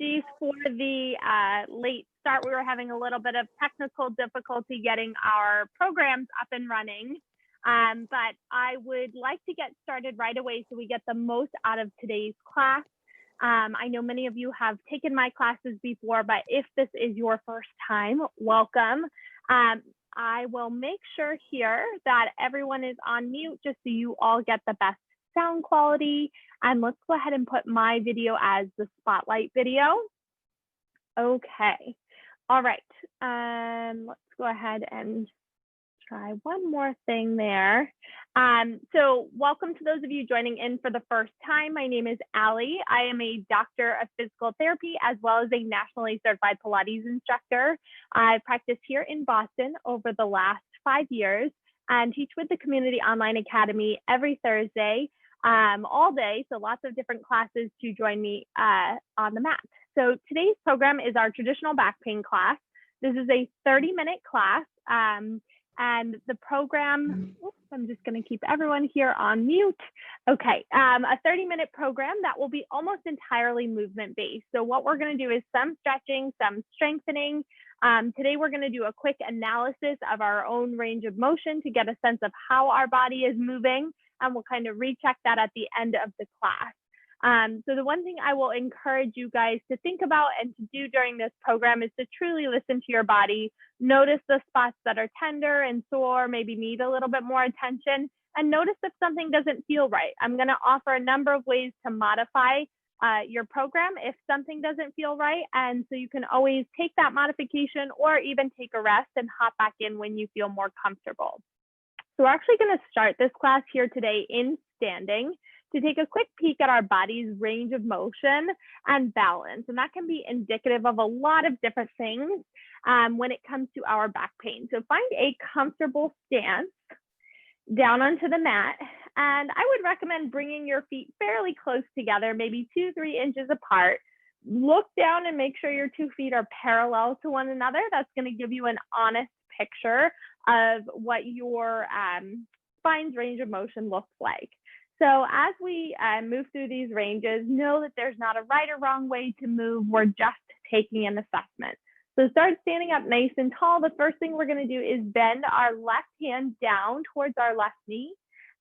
apologies for the late start. We were having a little bit of technical difficulty getting our programs up and running. But I would like to get started right away so we get the most out of today's class. I know many of you have taken my classes before, but if this is your first time, welcome. I will make sure here that everyone is on mute just so you all get the best sound quality. And let's go ahead and put my video as the spotlight video. Okay, all right. Let's go ahead and try one more thing there. So welcome to those of you joining in for the first time. My name is Allie. I am a doctor of physical therapy as well as a nationally certified Pilates instructor. I practiced here in Boston over the last 5 years and teach with the Community Online Academy every Thursday, all day. So lots of different classes to join me on the mat. So today's program is our traditional back pain class. This is a 30-minute class. And the program, I'm just going to keep everyone here on mute. Okay, a 30-minute program that will be almost entirely movement-based. So what we're going to do is some stretching, some strengthening. Today, we're going to do a quick analysis of our own range of motion to get a sense of how our body is moving, and we'll kind of recheck that at the end of the class. So the one thing I will encourage you guys to think about and to do during this program is to truly listen to your body, notice the spots that are tender and sore, maybe need a little bit more attention, and notice if something doesn't feel right. I'm going to offer a number of ways to modify your program if something doesn't feel right. And so you can always take that modification or even take a rest and hop back in when you feel more comfortable. So we're actually going to start this class here today in standing to take a quick peek at our body's range of motion and balance. And that can be indicative of a lot of different things when it comes to our back pain. So find a comfortable stance down onto the mat. And I would recommend bringing your feet fairly close together, maybe 2-3 inches apart. Look down and make sure your 2 feet are parallel to one another. That's going to give you an honest picture of what your spine's range of motion looks like. So as we move through these ranges, know that there's not a right or wrong way to move. We're just taking an assessment. So start standing up nice and tall. The first thing we're going to do is bend our left hand down towards our left knee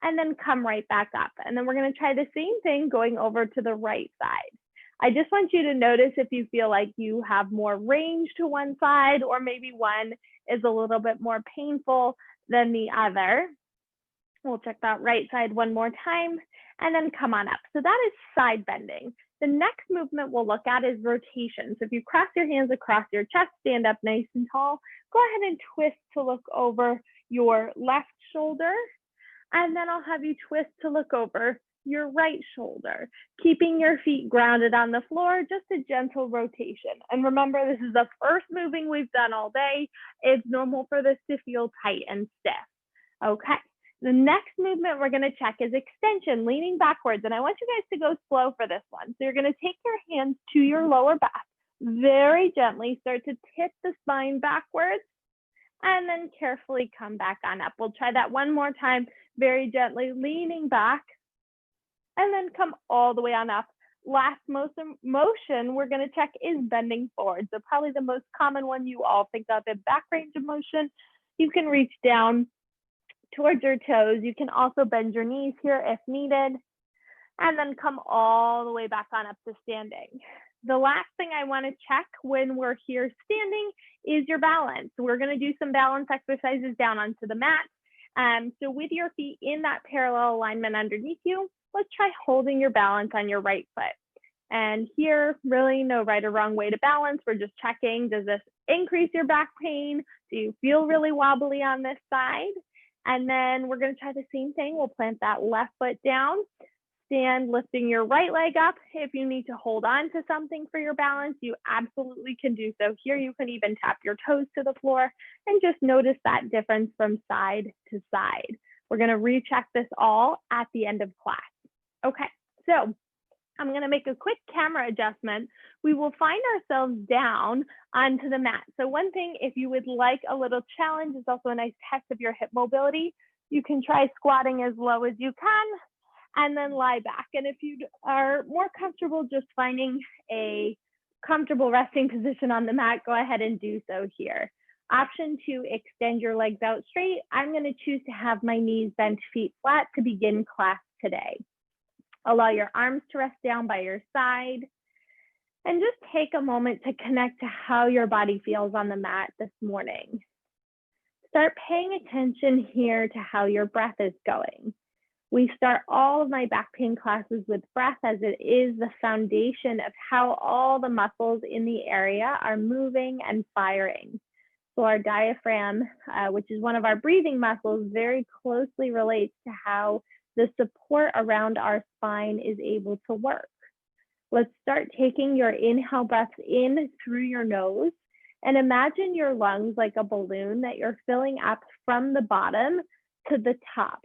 and then come right back up. And then we're going to try the same thing going over to the right side. I just want you to notice if you feel like you have more range to one side or maybe one is a little bit more painful than the other. We'll check that right side one more time and then come on up. So that is side bending. The next movement we'll look at is rotation. So if you cross your hands across your chest, stand up nice and tall, go ahead and twist to look over your left shoulder. And then I'll have you twist to look over your right shoulder, keeping your feet grounded on the floor, just a gentle rotation. And remember, this is the first moving we've done all day. It's normal for this to feel tight and stiff. Okay. The next movement we're going to check is extension, leaning backwards. And I want you guys to go slow for this one. So you're going to take your hands to your lower back, very gently start to tip the spine backwards, and then carefully come back on up. We'll try that one more time, very gently leaning back, and then come all the way on up. Last motion we're going to check is bending forward. So probably the most common one you all think of in back range of motion. You can reach down towards your toes. You can also bend your knees here if needed, and then come all the way back on up to standing. The last thing I want to check when we're here standing is your balance. We're going to do some balance exercises down onto the mat. So with your feet in that parallel alignment underneath you, let's try holding your balance on your right foot. And here, really no right or wrong way to balance. We're just checking, does this increase your back pain? Do you feel really wobbly on this side? And then we're going to try the same thing. We'll plant that left foot down, stand lifting your right leg up. If you need to hold on to something for your balance, you absolutely can do so. Here you can even tap your toes to the floor and just notice that difference from side to side. We're going to recheck this all at the end of class. Okay, so I'm going to make a quick camera adjustment. We will find ourselves down onto the mat. So one thing, if you would like a little challenge, is also a nice test of your hip mobility. You can try squatting as low as you can and then lie back. And if you are more comfortable just finding a comfortable resting position on the mat, go ahead and do so here. Option 2, extend your legs out straight. I'm going to choose to have my knees bent, feet flat to begin class today. Allow your arms to rest down by your side. And just take a moment to connect to how your body feels on the mat this morning. Start paying attention here to how your breath is going. We start all of my back pain classes with breath, as it is the foundation of how all the muscles in the area are moving and firing. So our diaphragm, which is one of our breathing muscles, very closely relates to how the support around our spine is able to work. Let's start taking your inhale breaths in through your nose, and imagine your lungs like a balloon that you're filling up from the bottom to the top.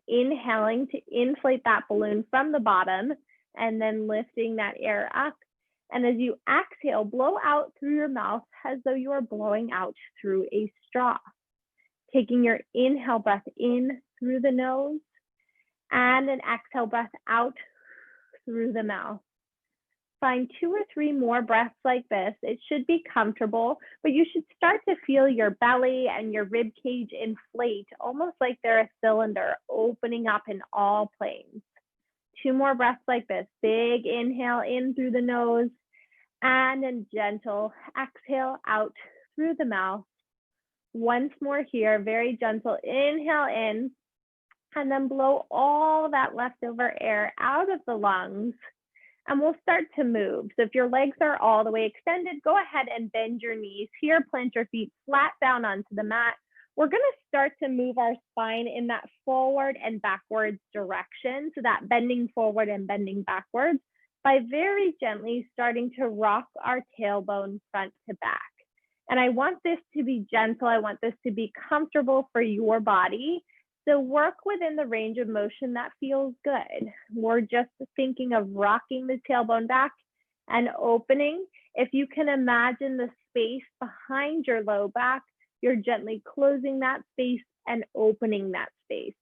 Inhaling to inflate that balloon from the bottom and then lifting that air up. And as you exhale, blow out through your mouth as though you are blowing out through a straw. Taking your inhale breath in through the nose and an exhale breath out through the mouth. Find 2 or 3 more breaths like this. It should be comfortable, but you should start to feel your belly and your rib cage inflate, almost like they're a cylinder opening up in all planes. 2 more breaths like this. Big inhale in through the nose and a gentle exhale out through the mouth. Once more here, very gentle inhale in, and then blow all that leftover air out of the lungs. And we'll start to move. So if your legs are all the way extended, go ahead and bend your knees here, plant your feet flat down onto the mat. We're going to start to move our spine in that forward and backwards direction. So that bending forward and bending backwards by very gently starting to rock our tailbone front to back. And I want this to be gentle. I want this to be comfortable for your body. So work within the range of motion that feels good. We're just thinking of rocking the tailbone back and opening. If you can imagine the space behind your low back, you're gently closing that space and opening that space.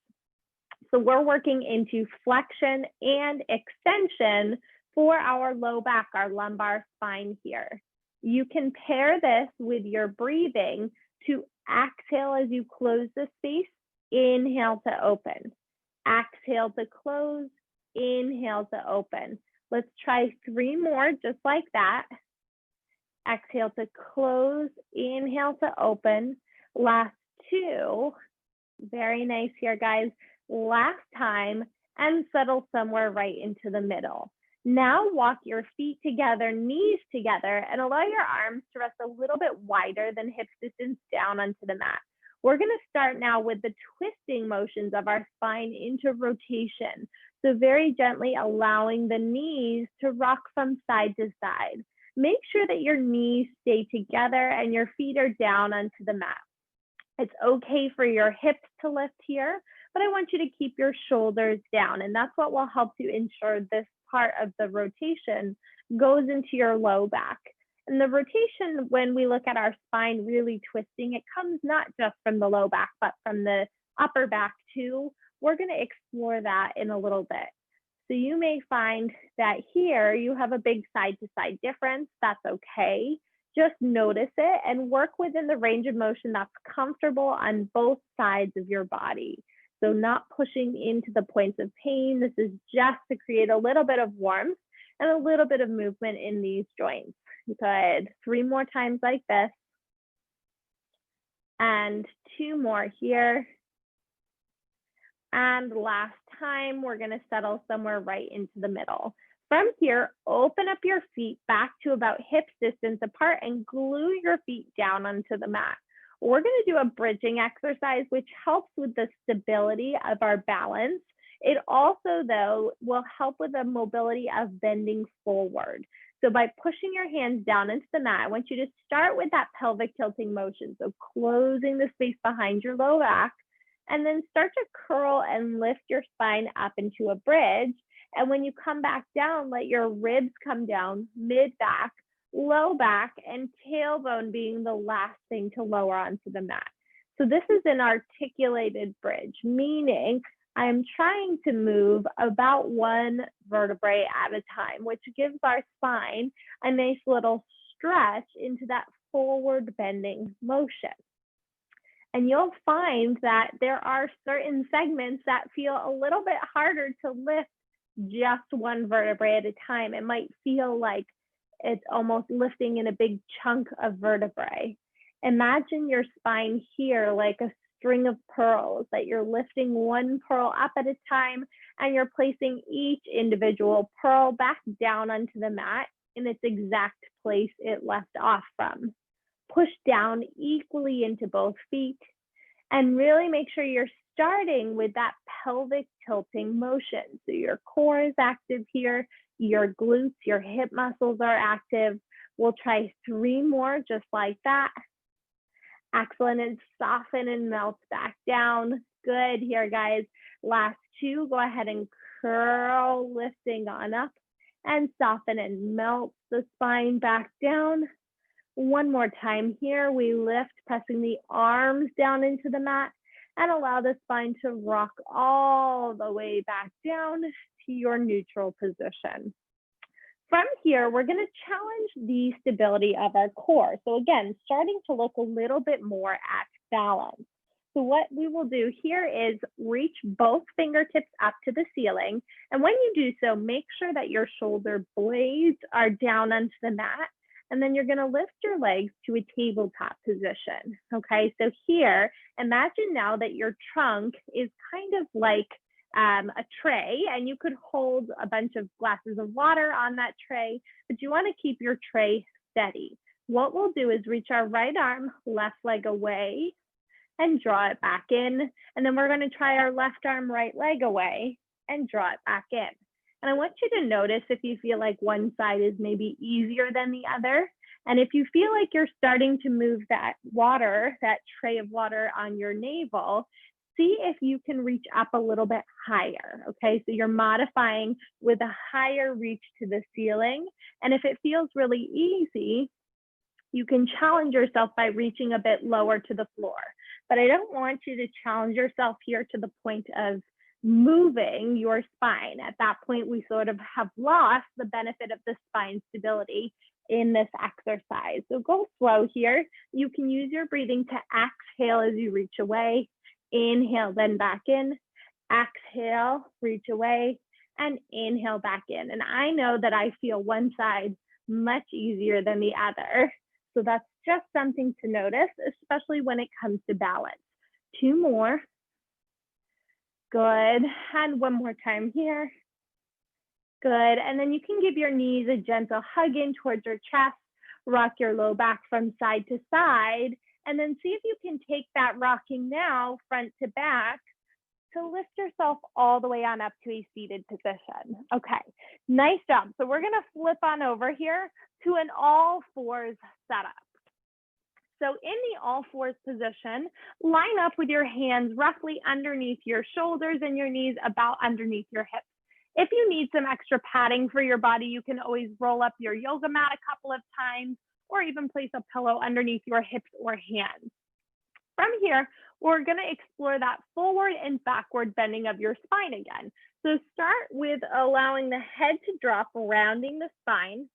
So we're working into flexion and extension for our low back, our lumbar spine here. You can pair this with your breathing to exhale as you close the space. Inhale to open, exhale to close, inhale to open. Let's try 3 more just like that. Exhale to close, inhale to open. Last 2, very nice here, guys. Last time, and settle somewhere right into the middle. Now walk your feet together, knees together, and allow your arms to rest a little bit wider than hip distance down onto the mat. We're going to start now with the twisting motions of our spine into rotation. So very gently allowing the knees to rock from side to side. Make sure that your knees stay together and your feet are down onto the mat. It's okay for your hips to lift here, but I want you to keep your shoulders down, and that's what will help to ensure this part of the rotation goes into your low back. And the rotation, when we look at our spine really twisting, it comes not just from the low back, but from the upper back too. We're going to explore that in a little bit. So you may find that here you have a big side to side difference. That's okay. Just notice it and work within the range of motion that's comfortable on both sides of your body. So not pushing into the points of pain. This is just to create a little bit of warmth and a little bit of movement in these joints. Good. 3 more times like this. And 2 more here. And last time, we're going to settle somewhere right into the middle. From here, open up your feet back to about hip distance apart and glue your feet down onto the mat. We're going to do a bridging exercise, which helps with the stability of our balance. It also, though, will help with the mobility of bending forward. So by pushing your hands down into the mat, I want you to start with that pelvic tilting motion. So closing the space behind your low back, and then start to curl and lift your spine up into a bridge. And when you come back down, let your ribs come down, mid back, low back, and tailbone being the last thing to lower onto the mat. So this is an articulated bridge, meaning I'm trying to move about one vertebrae at a time, which gives our spine a nice little stretch into that forward bending motion. And you'll find that there are certain segments that feel a little bit harder to lift just one vertebrae at a time. It might feel like it's almost lifting in a big chunk of vertebrae. Imagine your spine here like a string of pearls, that you're lifting one pearl up at a time and you're placing each individual pearl back down onto the mat in its exact place it left off from. Push down equally into both feet and really make sure you're starting with that pelvic tilting motion. So your core is active here, your glutes, your hip muscles are active. We'll try 3 more just like that. Excellent, and soften and melt back down. Good here, guys. Last 2, go ahead and curl, lifting on up, and soften and melt the spine back down. One more time here, we lift, pressing the arms down into the mat and allow the spine to rock all the way back down to your neutral position. From here, we're going to challenge the stability of our core. So again, starting to look a little bit more at balance. So what we will do here is reach both fingertips up to the ceiling. And when you do so, make sure that your shoulder blades are down onto the mat. And then you're going to lift your legs to a tabletop position. Okay, so here, imagine now that your trunk is kind of like a tray, and you could hold a bunch of glasses of water on that tray, but you want to keep your tray steady. What we'll do is reach our right arm, left leg away, and draw it back in. And then we're going to try our left arm, right leg away, and draw it back in. And I want you to notice if you feel like one side is maybe easier than the other. And if you feel like you're starting to move that water, that tray of water on your navel, see if you can reach up a little bit higher. Okay, so you're modifying with a higher reach to the ceiling. And if it feels really easy, you can challenge yourself by reaching a bit lower to the floor. But I don't want you to challenge yourself here to the point of moving your spine. At that point, we sort of have lost the benefit of the spine stability in this exercise. So go slow here. You can use your breathing to exhale as you reach away. Inhale, then back in. Exhale, reach away, and inhale back in. And I know that I feel one side much easier than the other. So that's just something to notice, especially when it comes to balance. 2 more. Good, and one more time here. Good, and then you can give your knees a gentle hug in towards your chest, rock your low back from side to side, and then see if you can take that rocking now front to back to lift yourself all the way on up to a seated position. Okay, nice job. So we're gonna flip on over here to an all fours setup. So in the all fours position, line up with your hands roughly underneath your shoulders and your knees about underneath your hips. If you need some extra padding for your body, you can always roll up your yoga mat a couple of times or even place a pillow underneath your hips or hands. From here, we're going to explore that forward and backward bending of your spine again. So start with allowing the head to drop, rounding the spine,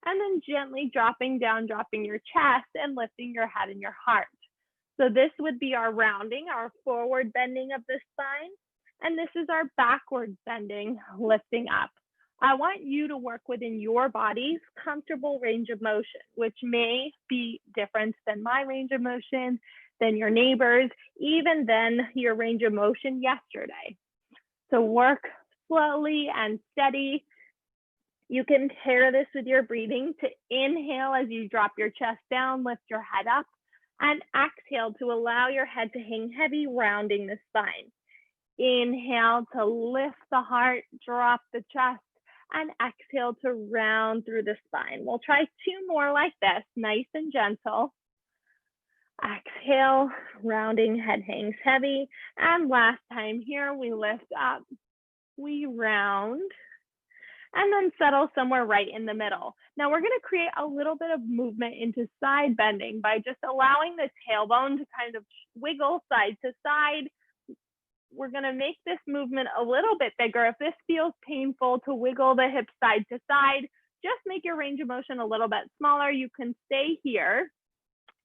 and then gently dropping down, dropping your chest and lifting your head and your heart. So this would be our rounding, our forward bending of the spine. And this is our backward bending, lifting up. I want you to work within your body's comfortable range of motion, which may be different than my range of motion, than your neighbors, even than your range of motion yesterday. So work slowly and steady. You can pair this with your breathing to inhale as you drop your chest down, lift your head up, and exhale to allow your head to hang heavy, rounding the spine. Inhale to lift the heart, drop the chest, and exhale to round through the spine. We'll try 2 more like this, nice and gentle. Exhale, rounding, head hangs heavy. And last time here, we lift up, we round, and then settle somewhere right in the middle. Now we're going to create a little bit of movement into side bending by just allowing the tailbone to kind of wiggle side to side, we're gonna make this movement a little bit bigger. If this feels painful to wiggle the hips side to side, just make your range of motion a little bit smaller. You can stay here.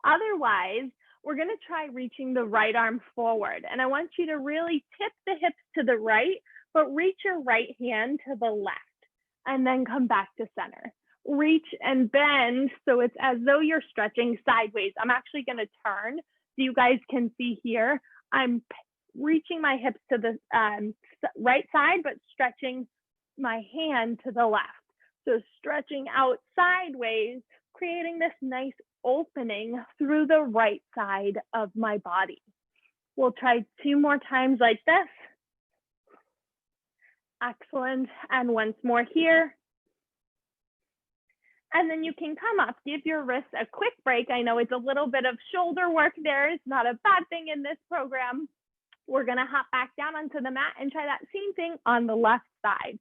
Otherwise, we're gonna try reaching the right arm forward. And I want you to really tip the hips to the right, but reach your right hand to the left and then come back to center. Reach and bend so it's as though you're stretching sideways. I'm actually gonna turn so you guys can see here. I'm reaching my hips to the right side, but stretching my hand to the left. So stretching out sideways, creating this nice opening through the right side of my body. We'll try 2 more times like this. Excellent. And once more here. And then you can come up, give your wrists a quick break. I know it's a little bit of shoulder work there. It's not a bad thing in this program. We're gonna hop back down onto the mat and try that same thing on the left side.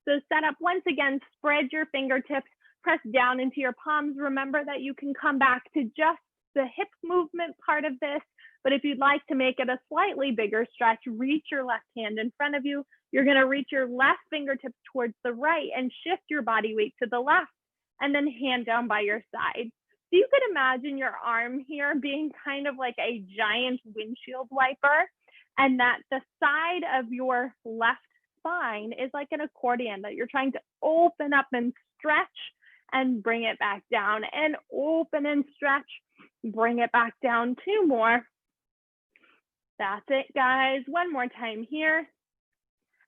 So set up once again, spread your fingertips, press down into your palms. Remember that you can come back to just the hip movement part of this, but if you'd like to make it a slightly bigger stretch, reach your left hand in front of you. You're gonna reach your left fingertips towards the right and shift your body weight to the left, and then hand down by your side. So you could imagine your arm here being kind of like a giant windshield wiper, and that the side of your left spine is like an accordion that you're trying to open up and stretch and bring it back down, and open and stretch, bring it back down. 2 more. That's it, guys. 1 more time here,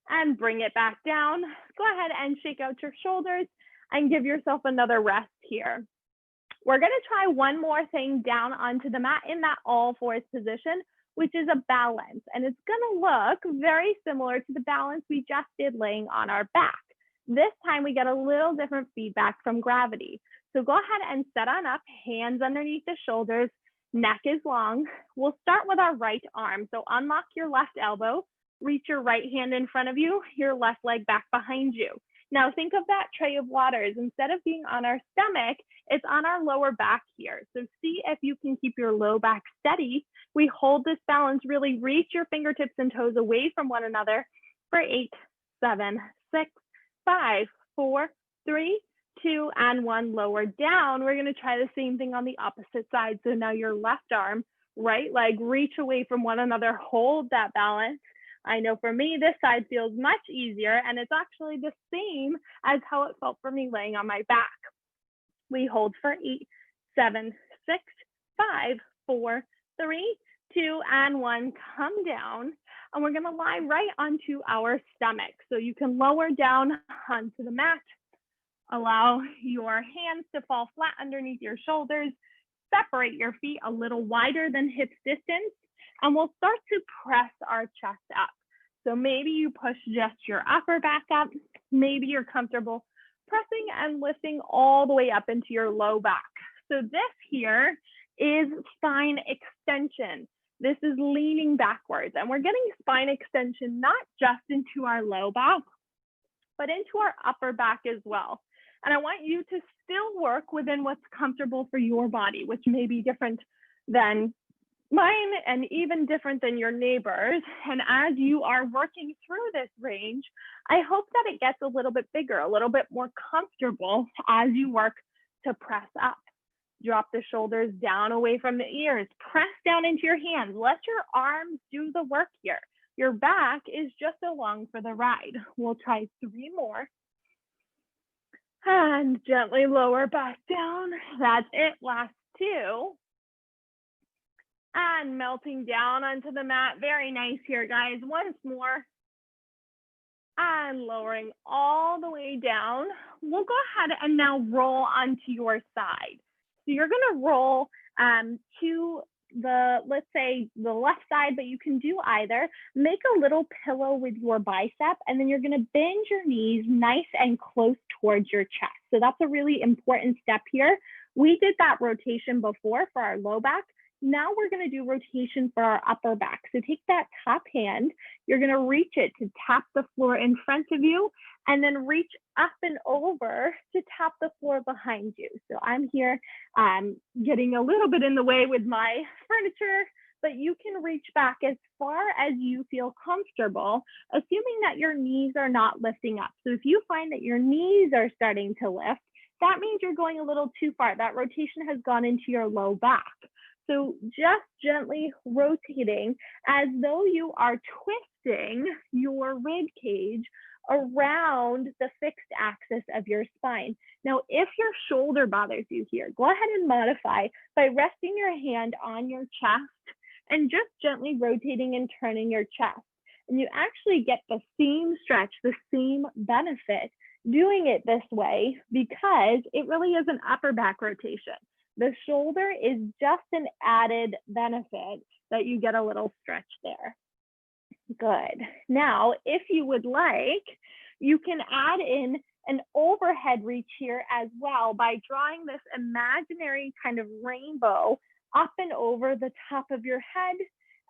and bring it back down. Go ahead and shake out your shoulders and give yourself another rest here. We're gonna try 1 more thing down onto the mat in that all fours position, which is a balance. And it's gonna look very similar to the balance we just did laying on our back. This time we get a little different feedback from gravity. So go ahead and set on up, hands underneath the shoulders, neck is long. We'll start with our right arm. So unlock your left elbow, reach your right hand in front of you, your left leg back behind you. Now think of that tray of waters. Instead of being on our stomach, it's on our lower back here. So see if you can keep your low back steady. We hold this balance, really reach your fingertips and toes away from one another for 8, 7, 6, 5, 4, 3, 2, and 1. Lower down. We're gonna try the same thing on the opposite side. So now your left arm, right leg, reach away from one another, hold that balance. I know for me, this side feels much easier, and it's actually the same as how it felt for me laying on my back. We hold for 8, 7, 6, 5, 4, 3, 2, and 1. Come down, and we're gonna lie right onto our stomach. So you can lower down onto the mat, allow your hands to fall flat underneath your shoulders, separate your feet a little wider than hip distance, and we'll start to press our chest up. So maybe you push just your upper back up. Maybe you're comfortable pressing and lifting all the way up into your low back. So this here is spine extension. This is leaning backwards, and we're getting spine extension not just into our low back, but into our upper back as well. And I want you to still work within what's comfortable for your body, which may be different than mine and even different than your neighbors. And as you are working through this range, I hope that it gets a little bit bigger, a little bit more comfortable as you work to press up. Drop the shoulders down away from the ears, press down into your hands, let your arms do the work here. Your back is just along for the ride. We'll try 3 more. And gently lower back down. That's it, last 2. And melting down onto the mat. Very nice here, guys. Once more. And lowering all the way down. We'll go ahead and now roll onto your side. So you're gonna roll to the, let's say the left side, but you can do either. Make a little pillow with your bicep, and then you're gonna bend your knees nice and close towards your chest. So that's a really important step here. We did that rotation before for our low back. Now we're gonna do rotation for our upper back. So take that top hand, you're gonna reach it to tap the floor in front of you, and then reach up and over to tap the floor behind you. So I'm here getting a little bit in the way with my furniture, but you can reach back as far as you feel comfortable, assuming that your knees are not lifting up. So if you find that your knees are starting to lift, that means you're going a little too far. That rotation has gone into your low back. So just gently rotating as though you are twisting your rib cage around the fixed axis of your spine. Now, if your shoulder bothers you here, go ahead and modify by resting your hand on your chest and just gently rotating and turning your chest. And you actually get the same stretch, the same benefit doing it this way because it really is an upper back rotation. The shoulder is just an added benefit that you get a little stretch there. Good. Now, if you would like, you can add in an overhead reach here as well by drawing this imaginary kind of rainbow up and over the top of your head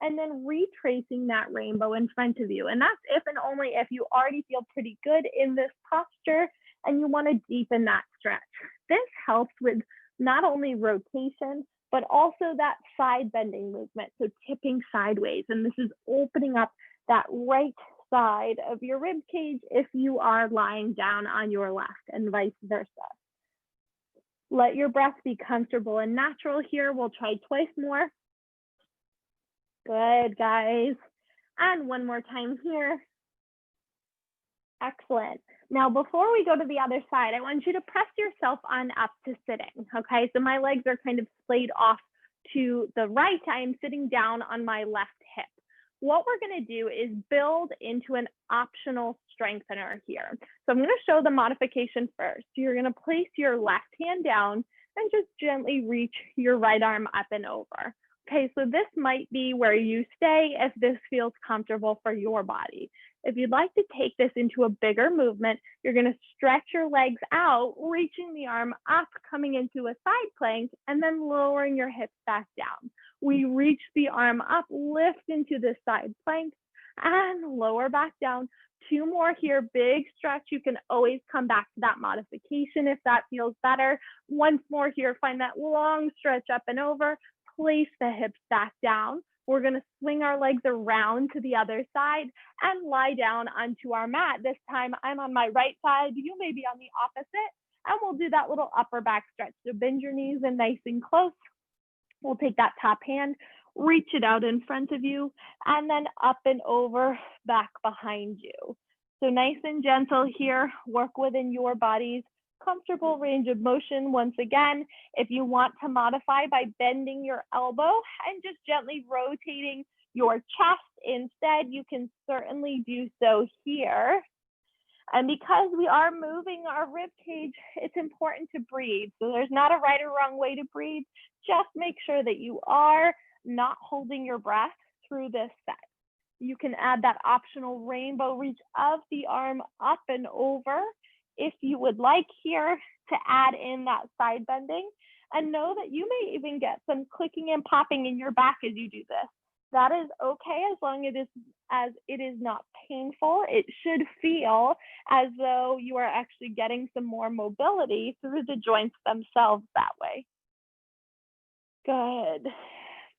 and then retracing that rainbow in front of you. And that's if and only if you already feel pretty good in this posture and you want to deepen that stretch. This helps with not only rotation, but also that side bending movement, so tipping sideways. And this is opening up that right side of your rib cage if you are lying down on your left and vice versa. Let your breath be comfortable and natural here. We'll try twice more. Good, guys. And one more time here. Excellent. Now, before we go to the other side, I want you to press yourself on up to sitting, okay? So my legs are kind of splayed off to the right. I am sitting down on my left hip. What we're gonna do is build into an optional strengthener here. So I'm gonna show the modification first. You're gonna place your left hand down and just gently reach your right arm up and over. Okay, so this might be where you stay if this feels comfortable for your body. If you'd like to take this into a bigger movement, you're going to stretch your legs out, reaching the arm up, coming into a side plank, and then lowering your hips back down. We reach the arm up, lift into the side plank, and lower back down. Two more here, big stretch. You can always come back to that modification if that feels better. Once more here, find that long stretch up and over. Place the hips back down. We're going to swing our legs around to the other side and lie down onto our mat. This time I'm on my right side. You may be on the opposite. And we'll do that little upper back stretch. So bend your knees in nice and close. We'll take that top hand, reach it out in front of you, and then up and over back behind you. So nice and gentle here. Work within your body's comfortable range of motion. Once again, if you want to modify by bending your elbow and just gently rotating your chest instead, you can certainly do so here. And because we are moving our rib cage, it's important to breathe. So there's not a right or wrong way to breathe. Just make sure that you are not holding your breath through this set. You can add that optional rainbow reach of the arm up and over if you would like here to add in that side bending, and know that you may even get some clicking and popping in your back as you do this. That is okay as long as it is not painful. It should feel as though you are actually getting some more mobility through the joints themselves that way. Good.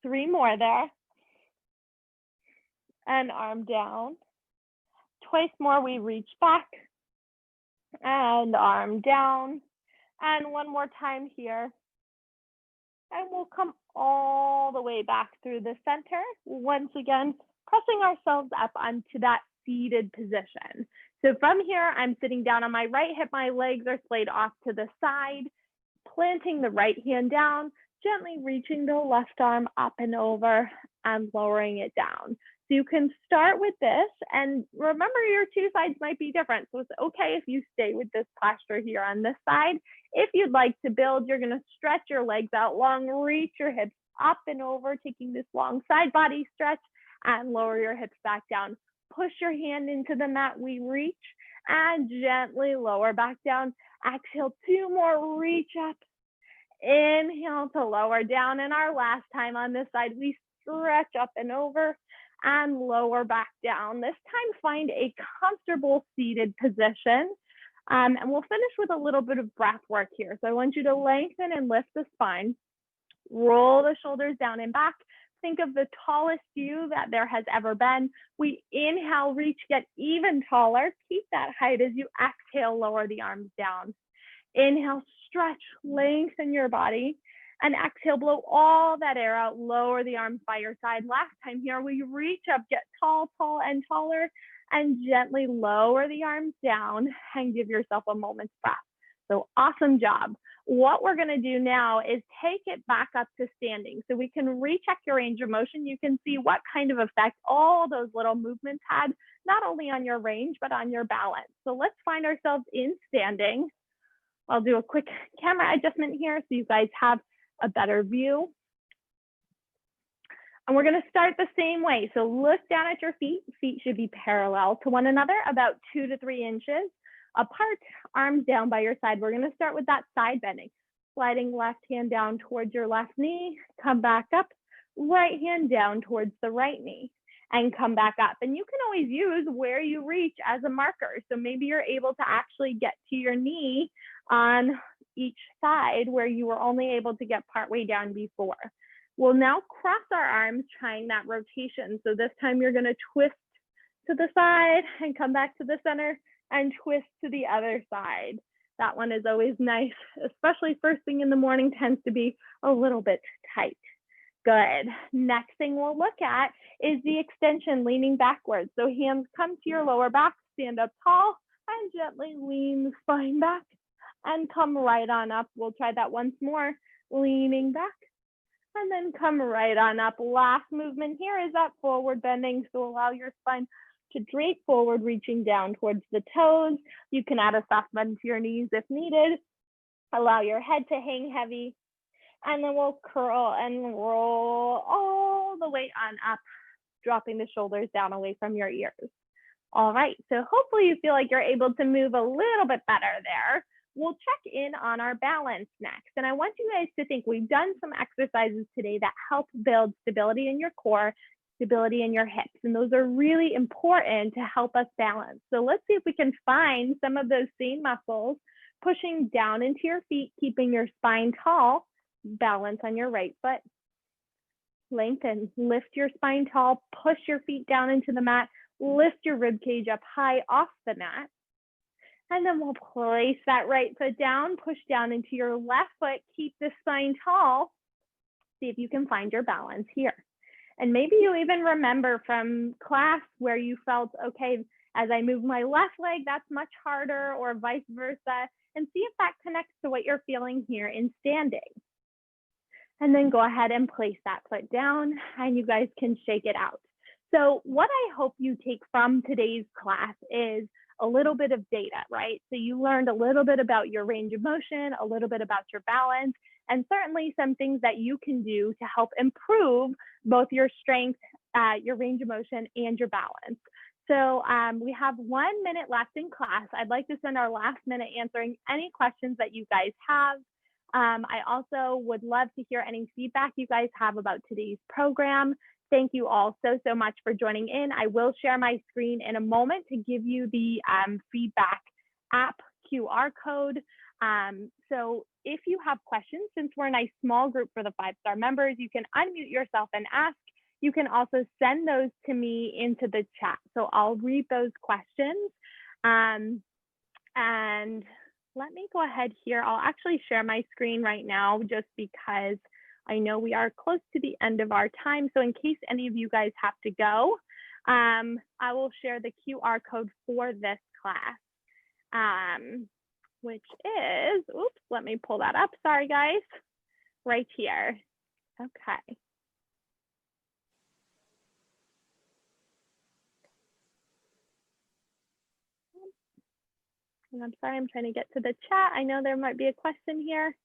3 more there. And arm down. Twice more, we reach back. And arm down. And one more time here. And we'll come all the way back through the center. Once again, pressing ourselves up onto that seated position. So from here, I'm sitting down on my right hip. My legs are splayed off to the side, planting the right hand down, gently reaching the left arm up and over and lowering it down. So you can start with this, and remember your 2 sides might be different. So it's okay if you stay with this posture here on this side. If you'd like to build, you're gonna stretch your legs out long, reach your hips up and over, taking this long side body stretch, and lower your hips back down. Push your hand into the mat, we reach, and gently lower back down. Exhale, 2 more, reach up. Inhale to lower down, and our last time on this side, we stretch up and over and lower back down. This time, find a comfortable seated position. And we'll finish with a little bit of breath work here. So I want you to lengthen and lift the spine, roll the shoulders down and back, Think of the tallest you that there has ever been. We inhale, reach, get even taller. Keep that height as you exhale, lower the arms down. Inhale, stretch, lengthen your body. And exhale, blow all that air out, lower the arms by your side. Last time here, we reach up, get tall, tall, and taller, and gently lower the arms down and give yourself a moment's breath. So awesome job. What we're gonna do now is take it back up to standing. So we can recheck your range of motion. You can see what kind of effect all those little movements had, not only on your range, but on your balance. So let's find ourselves in standing. I'll do a quick camera adjustment here so you guys have a better view. And we're gonna start the same way. So look down at your feet. Feet should be parallel to one another, about 2 to 3 inches apart, arms down by your side. We're gonna start with that side bending. Sliding left hand down towards your left knee, come back up, right hand down towards the right knee, and come back up. And you can always use where you reach as a marker. So maybe you're able to actually get to your knee on each side where you were only able to get partway down before. We'll now cross our arms, trying that rotation. So this time you're gonna twist to the side and come back to the center and twist to the other side. That one is always nice, especially first thing in the morning, tends to be a little bit tight. Good. Next thing we'll look at is the extension, leaning backwards. So hands come to your lower back, stand up tall, and gently lean the spine back and come right on up. We'll try that once more, leaning back and then come right on up. Last movement here is that forward bending. So allow your spine to drape forward, reaching down towards the toes. You can add a soft bend to your knees if needed. Allow your head to hang heavy. And then we'll curl and roll all the way on up, dropping the shoulders down away from your ears. All right, so hopefully you feel like you're able to move a little bit better there. We'll check in on our balance next. And I want you guys to think, we've done some exercises today that help build stability in your core, stability in your hips. And those are really important to help us balance. So let's see if we can find some of those same muscles, pushing down into your feet, keeping your spine tall, balance on your right foot. Lengthen, lift your spine tall, push your feet down into the mat, lift your rib cage up high off the mat. And then we'll place that right foot down, push down into your left foot, keep the spine tall. See if you can find your balance here. And maybe you even remember from class where you felt, okay, as I move my left leg, that's much harder, or vice versa, and see if that connects to what you're feeling here in standing. And then go ahead and place that foot down, and you guys can shake it out. So what I hope you take from today's class is a little bit of data, right? So you learned a little bit about your range of motion, a little bit about your balance, and certainly some things that you can do to help improve both your strength, your range of motion, and your balance. So we have 1 minute left in class. I'd like to spend our last minute answering any questions that you guys have. I also would love to hear any feedback you guys have about today's program. Thank you all so much for joining in. I will share my screen in a moment to give you the feedback app QR code. So if you have questions, since we're in a small group for the 5-star members, you can unmute yourself and ask. You can also send those to me into the chat. So I'll read those questions. And let me go ahead here. I'll actually share my screen right now just because I know we are close to the end of our time. So in case any of you guys have to go, I will share the QR code for this class, which is, oops, let me pull that up. Sorry, guys, right here. Okay. And I'm sorry, I'm trying to get to the chat. I know there might be a question here.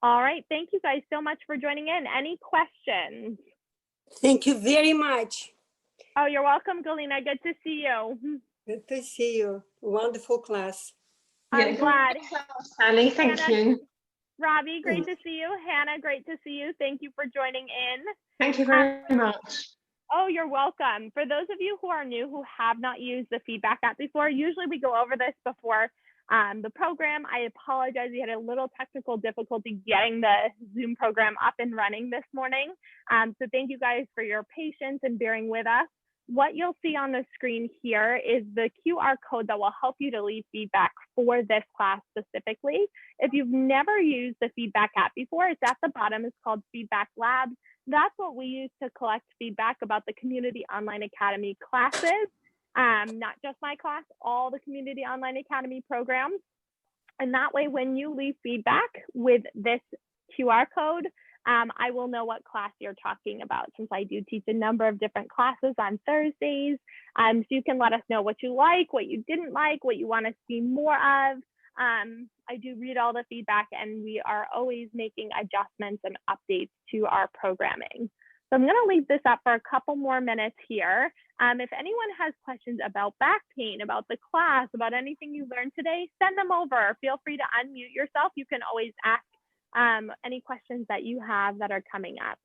All right, thank you guys so much for joining in. Any questions? Thank you very much. Oh, you're welcome, Galina. Good to see you. Good to see you. Wonderful class. I'm glad. Sally, thank you. Robbie, great to see you. Hannah, great to see you. Thank you for joining in. Thank you very much. Oh, you're welcome. For those of you who are new, who have not used the feedback app before, usually we go over this before the program. I apologize, we had a little technical difficulty getting the Zoom program up and running this morning. So thank you guys for your patience and bearing with us. What you'll see on the screen here is the QR code that will help you to leave feedback for this class specifically. If you've never used the feedback app before, it's at the bottom. It's called Feedback Lab. That's what we use to collect feedback about the Community Online Academy classes. Not just my class, all the Community Online Academy programs. And that way, when you leave feedback with this QR code, I will know what class you're talking about, since I do teach a number of different classes on Thursdays. So you can let us know what you like, what you didn't like, what you want to see more of. I do read all the feedback, and we are always making adjustments and updates to our programming. So I'm going to leave this up for a couple more minutes here. If anyone has questions about back pain, about the class, about anything you learned today, send them over. Feel free to unmute yourself. You can always ask any questions that you have that are coming up.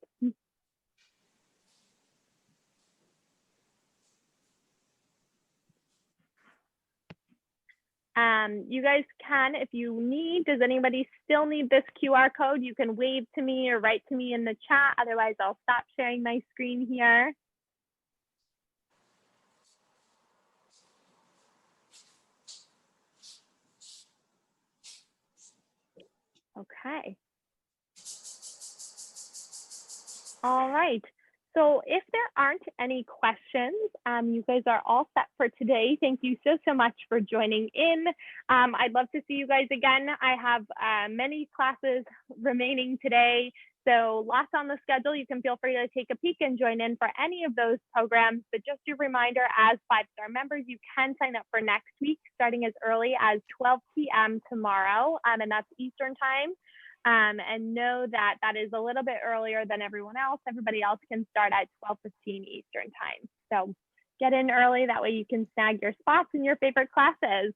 You guys can, if you need, does anybody still need this QR code? You can wave to me or write to me in the chat. Otherwise, I'll stop sharing my screen here. Okay. All right. So if there aren't any questions, you guys are all set for today. Thank you so much for joining in. I'd love to see you guys again. I have many classes remaining today, so lots on the schedule. You can feel free to take a peek and join in for any of those programs. But just a reminder, as 5-star members, you can sign up for next week, starting as early as 12 p.m. tomorrow, and that's Eastern time. And know that that is a little bit earlier than everyone else. Everybody else can start at 12:15 Eastern time. So get in early. That way you can snag your spots in your favorite classes.